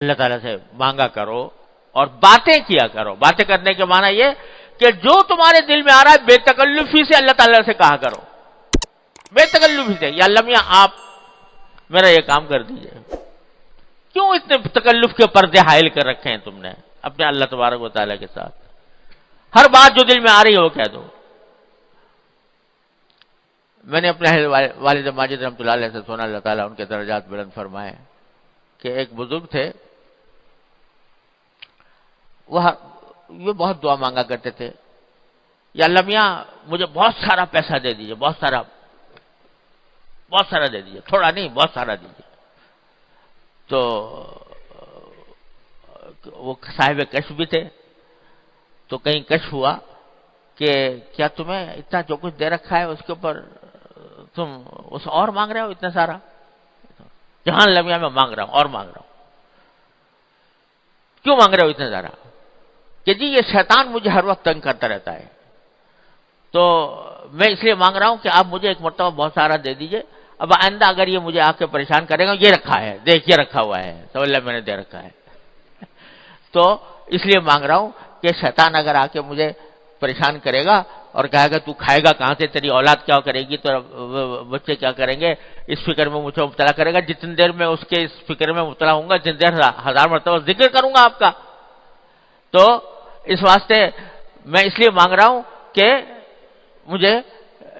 اللہ تعالیٰ سے مانگا کرو اور باتیں کیا کرو. باتیں کرنے کے معنی یہ کہ جو تمہارے دل میں آ رہا ہے بے تکلفی سے اللہ تعالیٰ سے کہا کرو. بے تکلفی سے، یا اللہ میاں آپ میرا یہ کام کر دیجئے. کیوں اتنے تکلف کے پردے حائل کر رکھے ہیں تم نے اپنے اللہ تبارک و تعالیٰ کے ساتھ؟ ہر بات جو دل میں آ رہی ہے وہ کہہ دو. میں نے اپنے والد ماجد رحمۃ اللہ علیہ سے سنا، اللہ تعالیٰ ان کے درجات بلند فرمائے، کہ ایک بزرگ تھے، وہ بہت دعا مانگا کرتے تھے، یا اللہ میاں مجھے بہت سارا پیسہ دے دیجئے، بہت سارا دے دیجئے، تھوڑا نہیں بہت سارا دیجئے. تو وہ صاحب کشف بھی تھے، تو کہیں کشف ہوا کہ کیا تمہیں اتنا جو کچھ دے رکھا ہے اس کے اوپر تم اس اور مانگ رہے ہو اتنا سارا؟ جہاں اللہ میاں میں مانگ رہا ہوں اور مانگ رہا ہوں. کیوں مانگ رہے ہو اتنا سارا؟ کہ جی یہ شیطان مجھے ہر وقت تنگ کرتا رہتا ہے، تو میں اس لیے مانگ رہا ہوں کہ آپ مجھے ایک مرتبہ بہت سارا دے دیجئے. اب آئندہ اگر یہ مجھے آ کے پریشان کرے گا، یہ رکھا ہے دیکھ، یہ رکھا ہوا ہے تو اللہ میں نے دے رکھا ہے، تو اس لیے مانگ رہا ہوں کہ شیطان اگر آ کے مجھے پریشان کرے گا اور کہے گا تو کھائے گا کہاں سے، تیری اولاد کیا کرے گی، تو بچے کیا کریں گے، اس فکر میں مجھے مبتلا کرے گا. جتنی دیر میں اس کے اس فکر میں مبتلا ہوں گا، جتنی دیر 1000 مرتبہ ذکر کروں گا آپ کا. تو اس واسطے میں اس لیے مانگ رہا ہوں کہ مجھے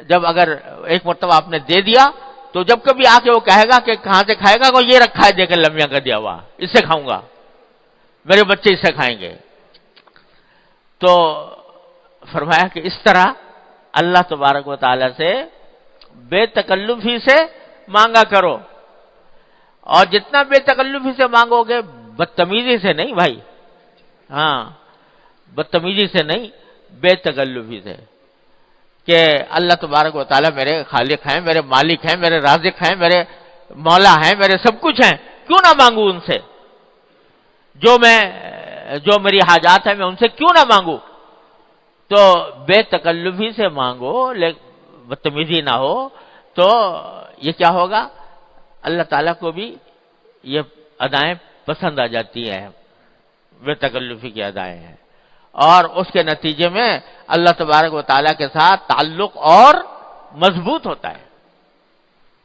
جب اگر ایک مرتبہ آپ نے دے دیا تو جب کبھی آ کے وہ کہے گا کہ کہاں سے کھائے گا، وہ یہ رکھا ہے دیکھ لمیاں کا دیا ہوا، اس سے کھاؤں گا، میرے بچے اس سے کھائیں گے. تو فرمایا کہ اس طرح اللہ تبارک و تعالی سے بے تکلفی سے مانگا کرو، اور جتنا بے تکلفی سے مانگو گے، بدتمیزی سے نہیں بھائی، ہاں بدتمیزی سے نہیں، بے تکلفی سے، کہ اللہ تبارک و تعالیٰ میرے خالق ہیں، میرے مالک ہیں، میرے رازق ہیں، میرے مولا ہیں، میرے سب کچھ ہیں، کیوں نہ مانگوں ان سے؟ جو میری حاجات ہیں میں ان سے کیوں نہ مانگوں؟ تو بے تکلفی سے مانگو، بدتمیزی نہ ہو، تو یہ کیا ہوگا؟ اللہ تعالیٰ کو بھی یہ ادائیں پسند آ جاتی ہیں، بے تکلفی کی ادائیں ہیں، اور اس کے نتیجے میں اللہ تبارک و تعالیٰ کے ساتھ تعلق اور مضبوط ہوتا ہے،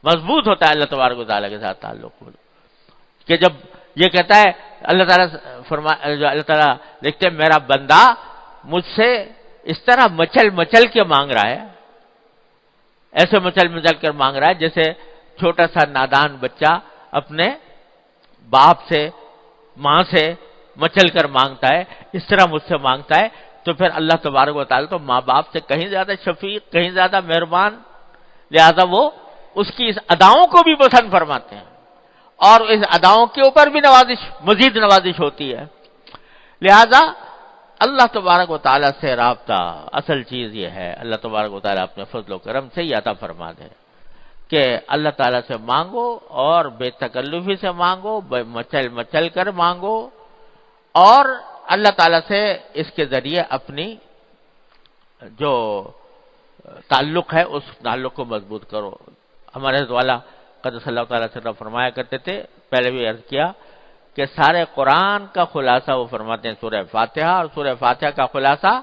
اللہ تبارک و تعالیٰ کے ساتھ تعلق. کہ جب یہ کہتا ہے اللہ تعالیٰ دیکھتے ہیں میرا بندہ مجھ سے اس طرح مچل کے مانگ رہا ہے، ایسے مچل کر مانگ رہا ہے جیسے چھوٹا سا نادان بچہ اپنے باپ سے، ماں سے مچل کر مانگتا ہے، اس طرح مجھ سے مانگتا ہے. تو پھر اللہ تبارک و تعالیٰ تو ماں باپ سے کہیں زیادہ شفیق، کہیں زیادہ مہربان، لہذا وہ اس کی اس اداؤں کو بھی پسند فرماتے ہیں، اور اس اداؤں کے اوپر بھی مزید نوازش ہوتی ہے. لہذا اللہ تبارک و تعالیٰ سے رابطہ، اصل چیز یہ ہے، اللہ تبارک و تعالیٰ اپنے فضل و کرم سے یہ عطا فرما دے کہ اللہ تعالیٰ سے مانگو، اور بے تکلفی سے مانگو، مچل کر مانگو، اور اللہ تعالیٰ سے اس کے ذریعے اپنی جو تعلق ہے اس تعلق کو مضبوط کرو. ہمارے حضرت والا قدس اللہ تعالیٰ سے فرمایا کرتے تھے، پہلے بھی عرض کیا کہ سارے قرآن کا خلاصہ وہ فرماتے ہیں سورہ فاتحہ، اور سورہ فاتحہ کا خلاصہ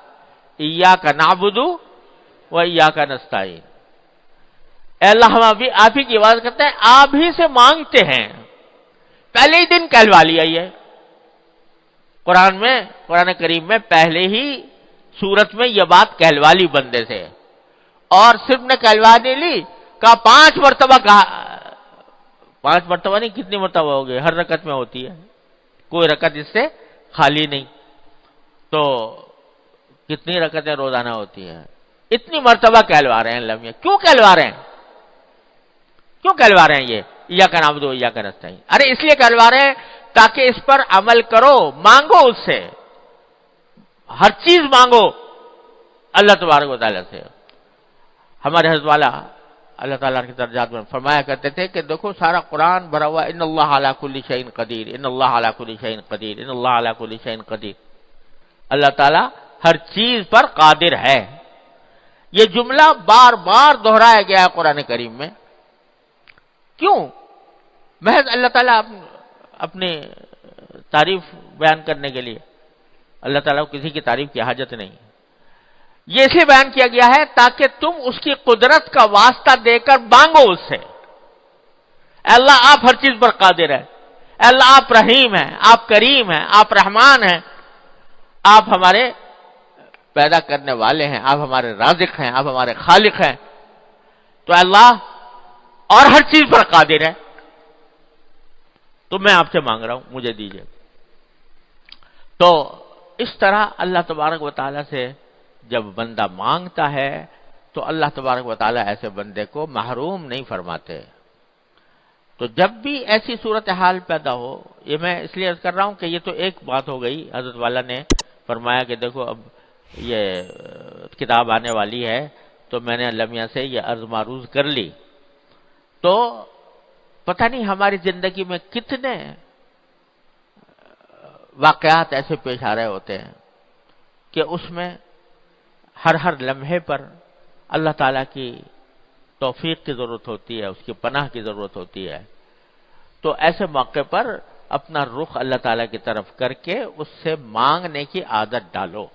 ایاک نعبد و ایاک نستعین. اے اللہ ہم آپ ہی کی عبادت کرتے ہیں، آپ ہی سے مانگتے ہیں. پہلے ہی دن کہلوا لیا یہ قرآن کریم میں پہلے ہی سورت میں یہ بات کہلوا لی بندے سے، اور صرف نے کہلوا نہیں لی، کہا 5 مرتبہ کہا. 5 مرتبہ نہیں، کتنی مرتبہ ہو گئی؟ ہر رکعت میں ہوتی ہے، کوئی رکعت اس سے خالی نہیں. تو کتنی رکعتیں روزانہ ہوتی ہیں؟ اتنی مرتبہ کہلوا رہے ہیں اللہ میاں. کیوں کہلوا رہے ہیں؟ یہ ایاک نعبد و ایاک نستعین؟ ارے اس لیے کہلوا رہے ہیں تاکہ اس پر عمل کرو، مانگو اس سے، ہر چیز مانگو اللہ تبارک و تعالیٰ سے. ہمارے حضرت والا اللہ تعالیٰ کے درجات میں فرمایا کرتے تھے کہ دیکھو سارا قرآن بھرا ہوا ان اللہ علی کل شیء قدیر، ان اللہ علی کل شیء قدیر، ان اللہ علی کل شیء قدیر. اللہ تعالیٰ ہر چیز پر قادر ہے. یہ جملہ بار بار دہرایا گیا ہے قرآن کریم میں. کیوں؟ محض اللہ تعالیٰ اپنے تعریف بیان کرنے کے لیے، اللہ تعالیٰ کو کسی کی تعریف کی حاجت نہیں. یہ اسے بیان کیا گیا ہے تاکہ تم اس کی قدرت کا واسطہ دے کر مانگو اس سے. اے اللہ آپ ہر چیز پر قادر ہے، اے اللہ آپ رحیم ہیں، آپ کریم ہیں، آپ رحمان ہیں، آپ ہمارے پیدا کرنے والے ہیں، آپ ہمارے رازق ہیں، آپ ہمارے خالق ہیں. تو اللہ اور ہر چیز پر قادر ہے، تو میں آپ سے مانگ رہا ہوں، مجھے دیجیے. تو اس طرح اللہ تبارک و تعالیٰ سے جب بندہ مانگتا ہے تو اللہ تبارک و تعالیٰ ایسے بندے کو محروم نہیں فرماتے. تو جب بھی ایسی صورتحال پیدا ہو، یہ میں اس لیے عرض کر رہا ہوں کہ یہ تو ایک بات ہو گئی. حضرت والا نے فرمایا کہ دیکھو اب یہ کتاب آنے والی ہے تو میں نے اللہ میاں سے یہ عرض معروض کر لی. تو پتہ نہیں ہماری زندگی میں کتنے واقعات ایسے پیش آ رہے ہوتے ہیں کہ اس میں ہر لمحے پر اللہ تعالیٰ کی توفیق کی ضرورت ہوتی ہے، اس کی پناہ کی ضرورت ہوتی ہے. تو ایسے موقع پر اپنا رخ اللہ تعالیٰ کی طرف کر کے اس سے مانگنے کی عادت ڈالو.